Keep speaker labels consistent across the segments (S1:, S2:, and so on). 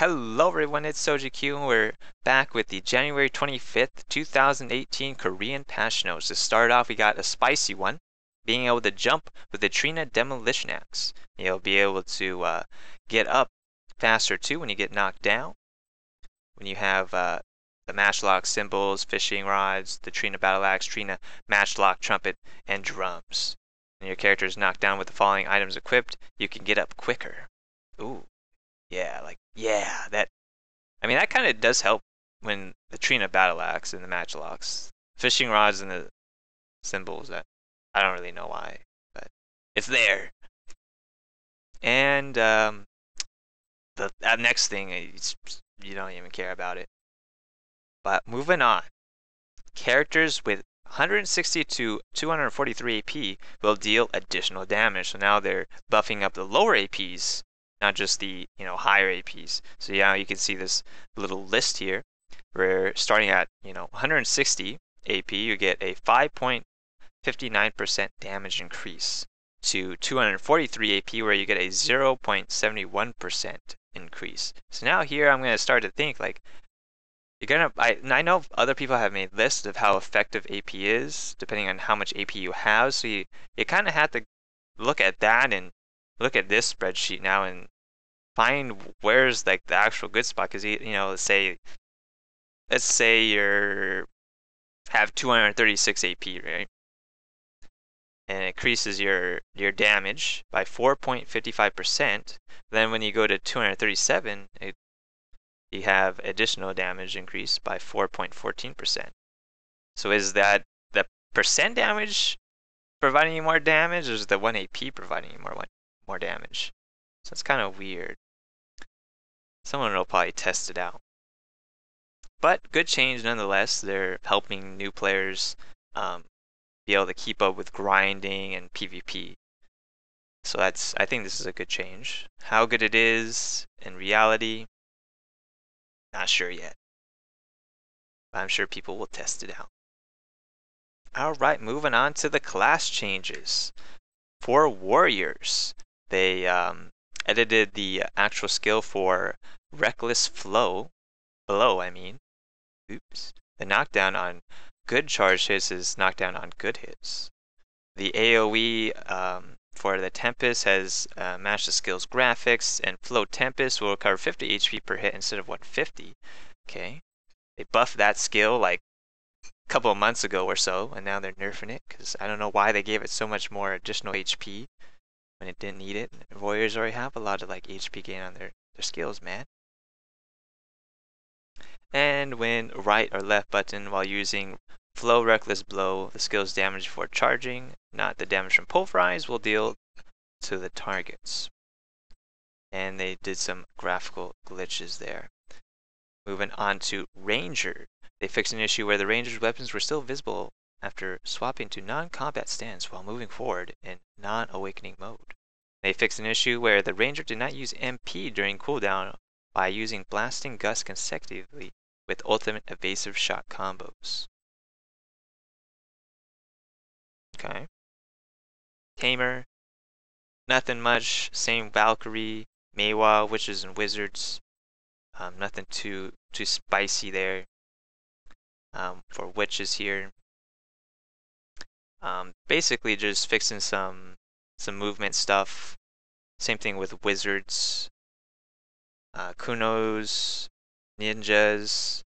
S1: Hello everyone, it's Kyung. We're back with the January 25th, 2018 Korean patch notes. To start off, we got a spicy one, being able to jump with the Trina Demolition Act. You'll be able to get up faster too when you get knocked down. When you have the matchlock symbols, fishing rods, the Trina Battle Axe, Trina Matchlock Trumpet, and drums. When your character is knocked down with the following items equipped, you can get up quicker. Ooh. Yeah, that kind of does help when the Trina Battle Axe and the Matchlocks. Fishing rods and the symbols, that I don't really know why, but it's there. And that next thing, you don't even care about it. But moving on. Characters with 160 to 243 AP will deal additional damage. So now they're buffing up the lower APs, not just the higher APs. So yeah, you can see this little list here. We're starting at 160 AP, you get a 5.59% damage increase to 243 AP, where you get a 0.71% increase. So now here I'm gonna start to think like I know other people have made lists of how effective AP is depending on how much AP you have. So you kind of have to look at that and look at this spreadsheet now and find where's like the actual good spot, because let's say you have 236 AP, right? And it increases your damage by 4.55%. Then when you go to 237, you have additional damage increase by 4.14%. So is that the percent damage providing you more damage, or is the 1 AP providing you more damage? So it's kind of weird. Someone will probably test it out. But good change nonetheless. They're helping new players be able to keep up with grinding and PvP. So I think this is a good change. How good it is in reality, not sure yet. But I'm sure people will test it out. Alright, moving on to the class changes. For warriors, they edited the actual skill for Reckless Blow. Oops. The knockdown on good charge hits is knockdown on good hits. The AoE for the Tempest has matched the skill's graphics, and Flow Tempest will recover 50 HP per hit instead of 150. Okay. They buffed that skill like a couple of months ago or so, and now they're nerfing it because I don't know why they gave it so much more additional HP when it didn't need it. Warriors already have a lot of like HP gain on their skills, man. And when right or left button while using Flow Reckless Blow, the skill's damage before charging, not the damage from pulverize, will deal to the targets. And they did some graphical glitches there. Moving on to Ranger. They fixed an issue where the Ranger's weapons were still visible after swapping to non-combat stance while moving forward in non-awakening mode. They fixed an issue where the Ranger did not use MP during cooldown by using Blasting Gust consecutively with ultimate evasive shot combos. Okay. Tamer, nothing much, same Valkyrie, Maywa, Witches and Wizards. Nothing too spicy there for Witches here. Basically just fixing some movement stuff. Same thing with Wizards. Kunos, ninjas.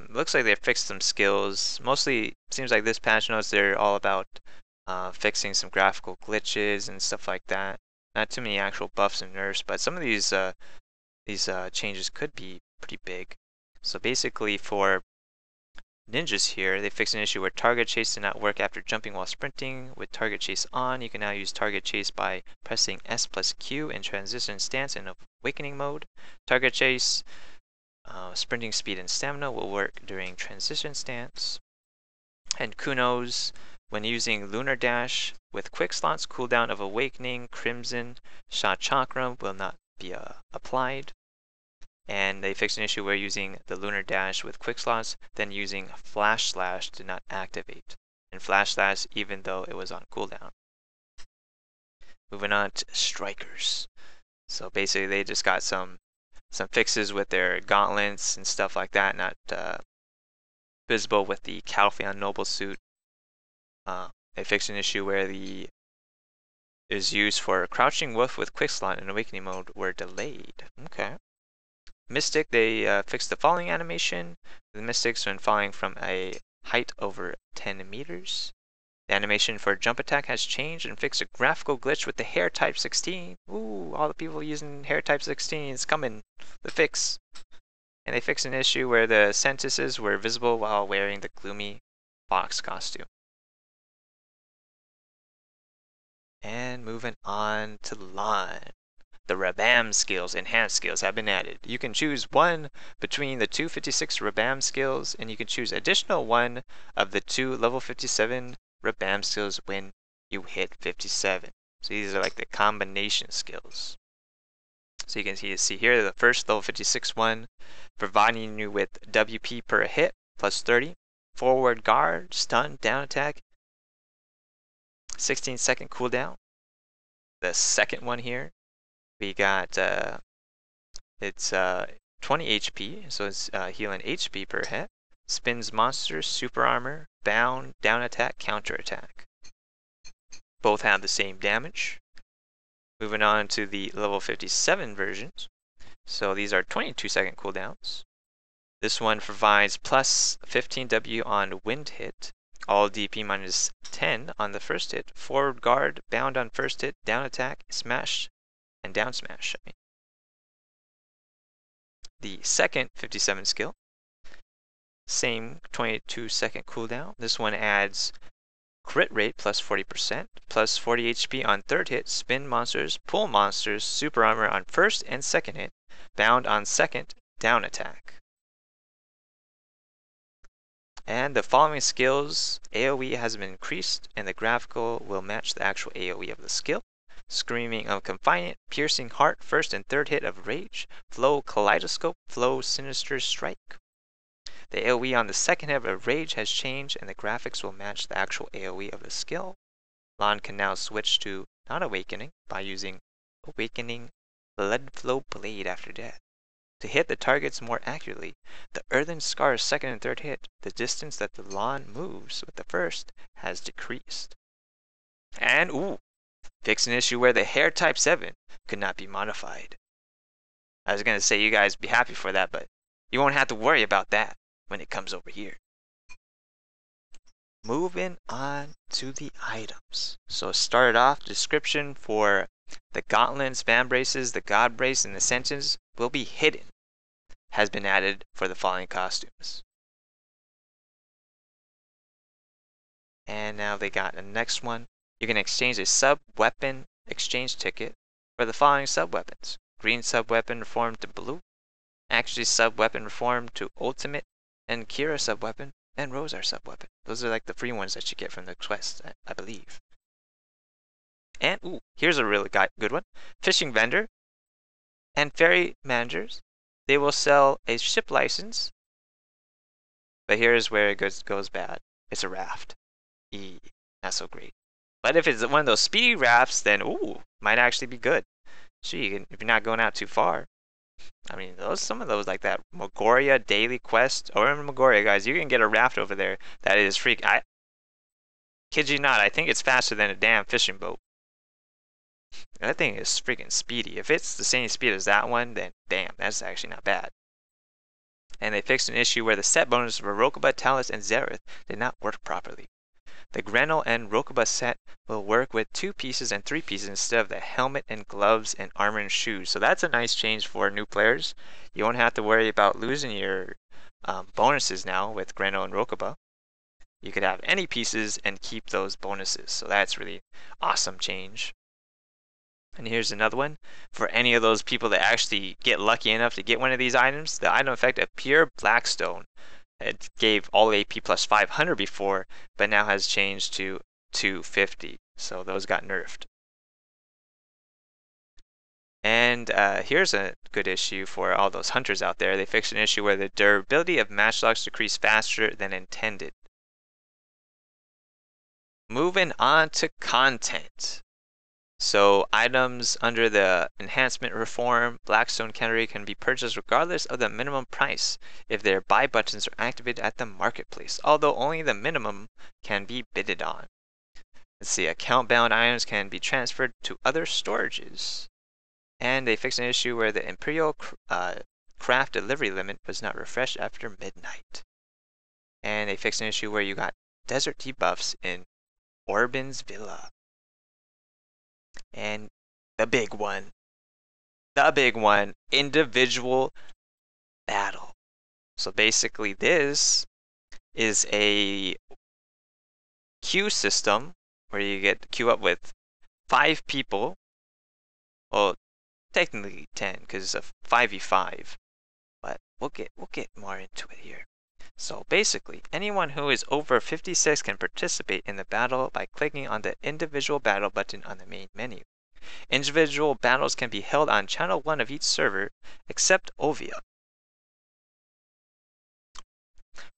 S1: Looks like they fixed some skills. Mostly seems like this patch notes they're all about fixing some graphical glitches and stuff like that. Not too many actual buffs and nerfs, but some of these changes could be pretty big. So basically for ninjas here, they fixed an issue where target chase did not work after jumping while sprinting. With target chase on, you can now use target chase by pressing S plus Q in transition stance in awakening mode. Target chase, sprinting speed and stamina will work during transition stance. And Kunos, when using Lunar Dash with quick slots, cooldown of awakening, crimson, shot chakra will not be applied. And they fixed an issue where using the Lunar Dash with quick slots, then using Flash Slash did not activate. And Flash Slash even though it was on cooldown. Moving on to Strikers. So basically they just got some some fixes with their gauntlets and stuff like that, not visible with the Calpheon Noble suit. They fixed an issue where the is used for Crouching Wolf with Quick Slot and Awakening mode were delayed. Okay. Mystic, they fixed the falling animation. The Mystics when falling from a height over 10 meters. The animation for jump attack has changed and fixed a graphical glitch with the hair type 16. Ooh, all the people using hair type 16 is coming. The fix. And they fixed an issue where the sentences were visible while wearing the gloomy fox costume. And moving on to Lahn. The Rabam Skills, enhanced skills, have been added. You can choose one between the 256 Rabam skills, and you can choose additional one of the 2 level 57 Rabam skills when you hit 57. So these are like the combination skills. So you can see here the first level 56 one, providing you with WP per hit plus 30, forward guard, stun, down attack, 16-second cooldown. The second one here, we got it's 20 HP, so it's healing HP per hit. Spins monsters, super armor, bound, down attack, counter attack. Both have the same damage. Moving on to the level 57 versions. So these are 22-second cooldowns. This one provides plus 15W on wind hit, all DP minus 10 on the first hit, forward guard, bound on first hit, down attack, smash, and down smash. The second 57 skill, same 22-second cooldown. This one adds crit rate plus 40%, plus 40 HP on third hit, spin monsters, pull monsters, super armor on first and second hit, bound on second, down attack. And the following skills, AoE has been increased and the graphical will match the actual AoE of the skill. Screaming of Confinement, Piercing Heart, first and third hit of Rage, Flow Kaleidoscope, Flow Sinister Strike. The AoE on the second hit of Rage has changed and the graphics will match the actual AoE of the skill. Lahn can now switch to not Awakening by using Awakening Blood Flow Blade after death. To hit the targets more accurately, the Earthen Scar's second and third hit, the distance that the Lahn moves with the first has decreased. And ooh, fix an issue where the hair type 7 could not be modified. I was going to say you guys be happy for that, but you won't have to worry about that when it comes over here. Moving on to the items. So started off, description for the gauntlets, fan braces, the god brace, and the sentence will be hidden. Has been added for the following costumes. And now they got the next one. You can exchange a sub-weapon exchange ticket for the following sub-weapons. Green sub-weapon reformed to blue, Actually sub-weapon reformed to ultimate, and Kira sub-weapon, and Rosar sub-weapon. Those are like the free ones that you get from the quest, I believe. And, ooh, here's a really good one. Fishing vendor and ferry managers. They will sell a ship license. But here's where it goes bad. It's a raft. Not so great. But if it's one of those speedy rafts, then, ooh, might actually be good. Gee, if you're not going out too far. I mean, some of those like that Mogoria daily quest. Or in Mogoria, guys, you can get a raft over there that is freak. Kid you not, I think it's faster than a damn fishing boat. That thing is freaking speedy. If it's the same speed as that one, then damn, that's actually not bad. And they fixed an issue where the set bonuses for Rokuba, Talus, and Zereth did not work properly. The Grenell and Rokuba set will work with 2 pieces and 3 pieces instead of the helmet and gloves and armor and shoes. So that's a nice change for new players. You won't have to worry about losing your bonuses now with Grenell and Rokuba. You could have any pieces and keep those bonuses. So that's really awesome change. And here's another one. For any of those people that actually get lucky enough to get one of these items, the item effect of Pure Blackstone. It gave all AP plus 500 before, but now has changed to 250. So those got nerfed. And here's a good issue for all those hunters out there. They fixed an issue where the durability of matchlocks decreased faster than intended. Moving on to content. So items under the enhancement reform Blackstone category can be purchased regardless of the minimum price if their buy buttons are activated at the marketplace, although only the minimum can be bidded on. Let's see, account bound items can be transferred to other storages. And they fixed an issue where the Imperial craft delivery limit was not refreshed after midnight. And they fixed an issue where you got desert debuffs in Orban's Villa. And the big one, individual battle. So basically this is a queue system where you get to queue up with 5 people. Well, technically 10 because it's a 5v5, but we'll get more into it here. So basically, anyone who is over 56 can participate in the battle by clicking on the individual battle button on the main menu. Individual battles can be held on channel 1 of each server, except Ovia.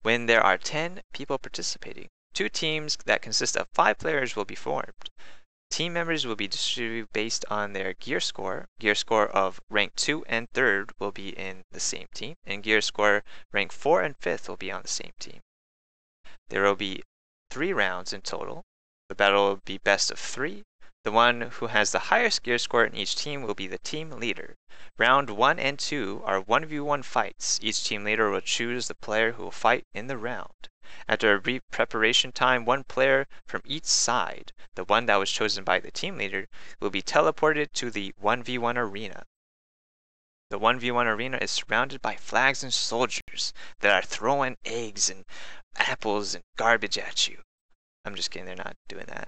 S1: When there are 10 people participating, 2 teams that consist of 5 players will be formed. Team members will be distributed based on their gear score. Gear score of rank 2 and 3rd will be in the same team, and gear score rank 4 and 5th will be on the same team. There will be 3 rounds in total. The battle will be best of 3. The one who has the highest gear score in each team will be the team leader. Round 1 and 2 are 1v1 fights. Each team leader will choose the player who will fight in the round. After a brief preparation time, 1 player from each side, the one that was chosen by the team leader, will be teleported to the 1v1 arena. The 1v1 arena is surrounded by flags and soldiers that are throwing eggs and apples and garbage at you. I'm just kidding, they're not doing that.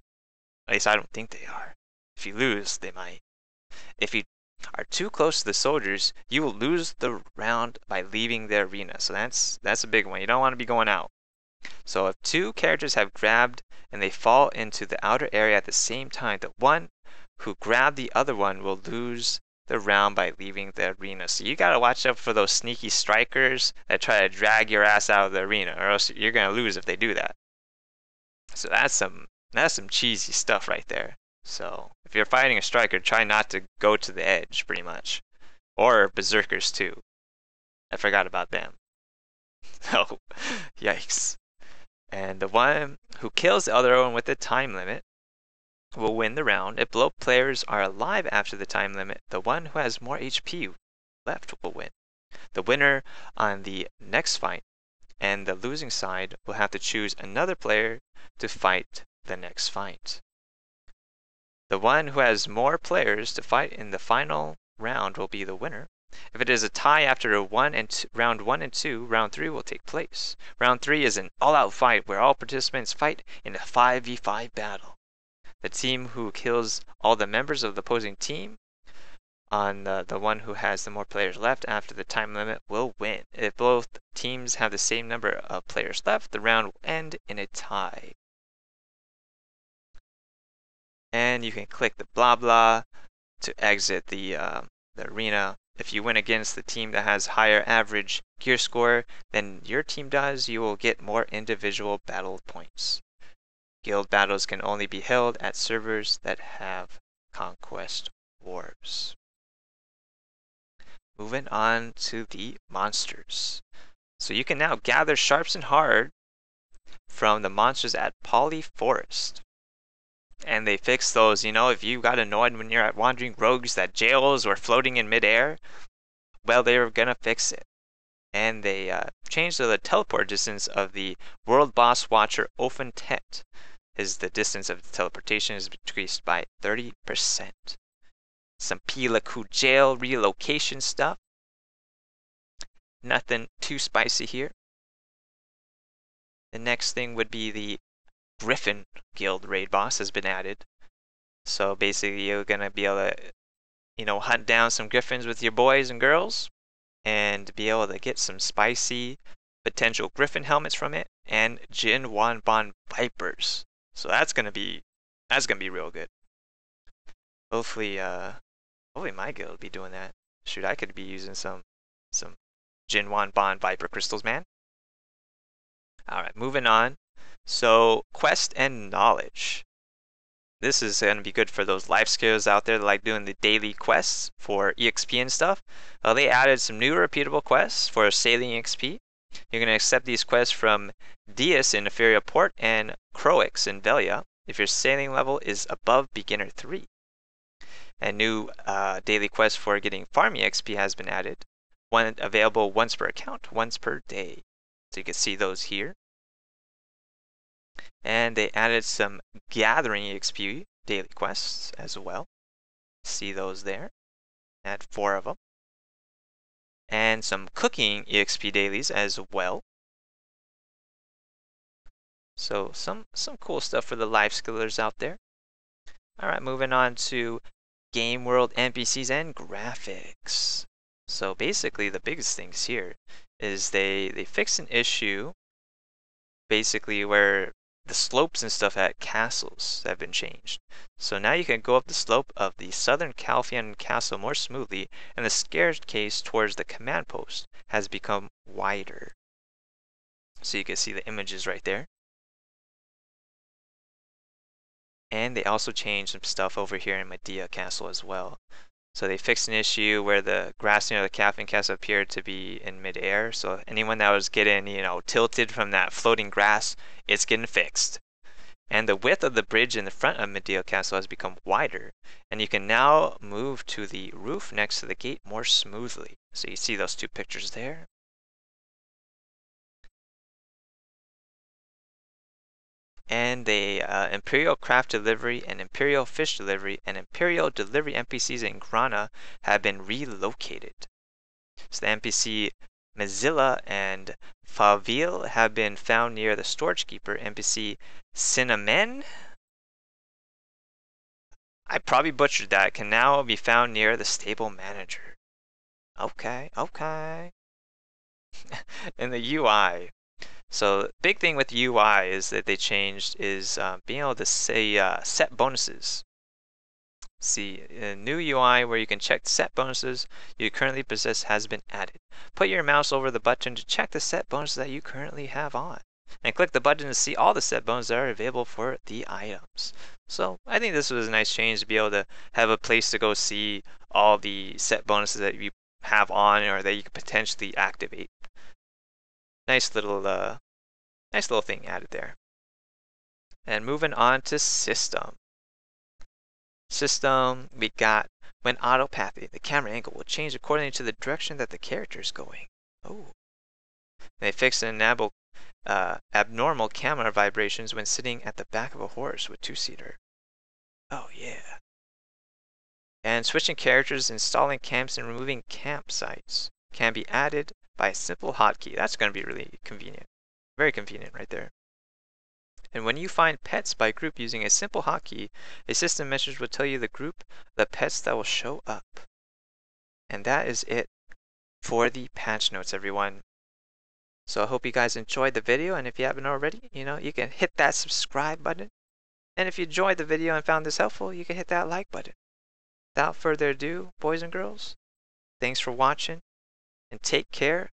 S1: At least I don't think they are. If you lose, they might. If you are too close to the soldiers, you will lose the round by leaving the arena. So that's a big one. You don't want to be going out. So if 2 characters have grabbed and they fall into the outer area at the same time, the one who grabbed the other one will lose the round by leaving the arena. So you gotta watch out for those sneaky strikers that try to drag your ass out of the arena, or else you're gonna lose if they do that. So that's some cheesy stuff right there. So if you're fighting a striker, try not to go to the edge, pretty much. Or berserkers too. I forgot about them. Oh, yikes. And the one who kills the other one with the time limit will win the round. If both players are alive after the time limit, the one who has more HP left will win. The winner on the next fight and the losing side will have to choose another player to fight the next fight. The one who has more players to fight in the final round will be the winner. If it is a tie after round 1 and 2, round 3 will take place. Round 3 is an all-out fight where all participants fight in a 5v5 battle. The team who kills all the members of the opposing team on the one who has the more players left after the time limit will win. If both teams have the same number of players left, the round will end in a tie. And you can click the blah blah to exit the arena. If you win against the team that has higher average gear score than your team does, you will get more individual battle points. Guild battles can only be held at servers that have conquest wars. Moving on to the monsters. So you can now gather sharps and hard from the monsters at Poly Forest. And they fixed those, if you got annoyed when you're at Wandering Rogues that jails were floating in midair, well, they were gonna fix it. And they changed the teleport distance of the World Boss Watcher Ofen Tet. The distance of the teleportation is decreased by 30%. Some Pila Ku jail relocation stuff. Nothing too spicy here. The next thing would be the Griffon guild raid boss has been added. So basically you're gonna be able to, hunt down some griffins with your boys and girls and be able to get some spicy potential griffin helmets from it and Jin Wanban vipers. So that's gonna be real good. Hopefully my guild will be doing that. Shoot, I could be using some Jin Wanban viper crystals, man. Alright, moving on. So, quest and knowledge. this is going to be good for those life skills out there that like doing the daily quests for EXP and stuff. They added some new repeatable quests for sailing EXP. You're going to accept these quests from Dias in Etheria Port and Croix in Velia if your sailing level is above beginner 3. A new daily quest for getting farm EXP has been added. One available once per account, once per day. So you can see those here. And they added some gathering EXP daily quests as well. See those there. Add 4 of them. And some cooking EXP dailies as well. So some cool stuff for the life skillers out there. Alright, moving on to game world NPCs and graphics. So basically the biggest things here is they fixed an issue basically where the slopes and stuff at castles have been changed. So now you can go up the slope of the southern Calfian castle more smoothly, and the staircase towards the command post has become wider. So you can see the images right there. And they also changed some stuff over here in Medea Castle as well. So they fixed an issue where the grass near the Calfian Castle appeared to be in midair. So anyone that was getting, tilted from that floating grass, it's getting fixed. And the width of the bridge in the front of Medea Castle has become wider. And you can now move to the roof next to the gate more smoothly. So you see those 2 pictures there. And the Imperial Craft Delivery and Imperial Fish Delivery and Imperial Delivery NPCs in Grana have been relocated. So the NPC Mozilla and Faville have been found near the Storage Keeper. NPC Cinnamon, I probably butchered that, can now be found near the Stable Manager. Okay. And the UI. So big thing with the UI is that they changed is being able to say set bonuses. See, a new UI where you can check set bonuses you currently possess has been added. Put your mouse over the button to check the set bonuses that you currently have on. And click the button to see all the set bonuses that are available for the items. So I think this was a nice change to be able to have a place to go see all the set bonuses that you have on or that you could potentially activate. Nice little thing added there. And moving on to system. We got when autopathing, the camera angle will change according to the direction that the character is going. Oh. They fixed an abnormal camera vibrations when sitting at the back of a horse with 2-seater. Oh yeah. And switching characters, installing camps, and removing campsites can be added by a simple hotkey. That's going to be really convenient. Very convenient right there. And when you find pets by group using a simple hotkey, a system message will tell you the pets that will show up. And that is it for the patch notes, everyone. So I hope you guys enjoyed the video, and if you haven't already, you can hit that subscribe button. And if you enjoyed the video and found this helpful, you can hit that like button. Without further ado, boys and girls, thanks for watching, and take care,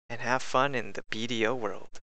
S1: and have fun in the BDO world.